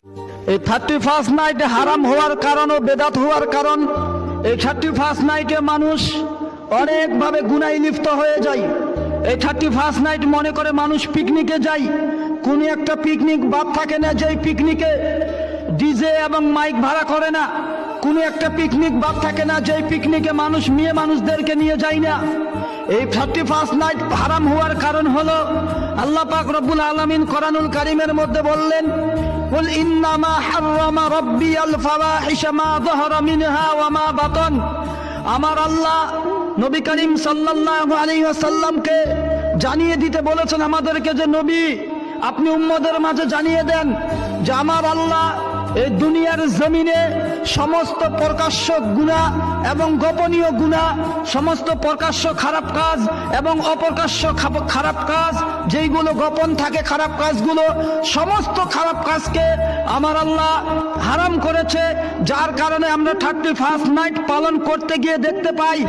এই 31st নাইটে হারাম হওয়ার কারণ ও বেদাত হওয়ার কারণ, এই 31st নাইটে মানুষ অনেকভাবে গুনাহে লিপ্ত হয়ে যায়। এই 31st নাইট মনে করে মানুষ পিকনিকে যায়, কোন একটা পিকনিক বাদ থাকে না যেই পিকনিকে ডিজে এবং মাইক ভাড়া করে না, কোন একটা পিকনিক বাদ থাকে না যেই পিকনিকে মানুষ মেয়ে মানুষদেরকে নিয়ে যায় না। এই 31st নাইট হারাম হওয়ার কারণ হলো আল্লাহ পাক রব্বুল আলামিন কোরআনুল কারীমের মধ্যে বললেন, কুল ইন্নামা হাররামা রাব্বিয়াল ফাওয়াহিশা মা যাহারা মিনহা ওয়া মা বাতান। আমার আল্লাহ নবী করিম সাল্লাল্লাহু আলাইহি ওয়াসাল্লামকে জানিয়ে দিতে বলেছেন আমাদেরকে যে নবী আপনি উম্মতের মাঝে জানিয়ে দেন যে আমার আল্লাহ এই দুনিয়ার জমিনে সমস্ত প্রকাশ্য গুনাহ এবং গোপনীয় গুনাহ, সমস্ত প্রকাশ্য খারাপ কাজ এবং অপ্রকাশ্য খারাপ কাজ, যেইগুলো গোপন থাকে খারাপ কাজগুলো, সমস্ত খারাপ কাজকে আমার আল্লাহ হারাম করেছে। যার কারণে আমরা 31st নাইট পালন করতে গিয়ে দেখতে পাই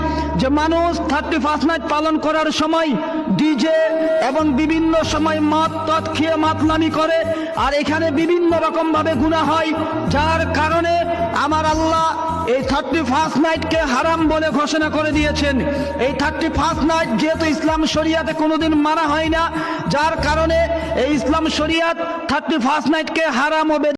যে মানুষ 31st নাইট পালন করার সময় ডিজে এবং বিভিন্ন সময় মদ টদ খেয়ে মাতলামি করে, আর এখানে বিভিন্ন রকম ভাবে গুনাহ হয়। যার কারণে আমার আল্লাহ এই 31st নাইটকে হারাম বলে ঘোষণা করে দিয়েছেন। এই 31st নাইট যেহেতু ইসলাম শরিয়াতে কোনোদিন মানা হয় না, যার কারণে এই ইসলাম শরিয়াত 31st নাইটকে হারাম ও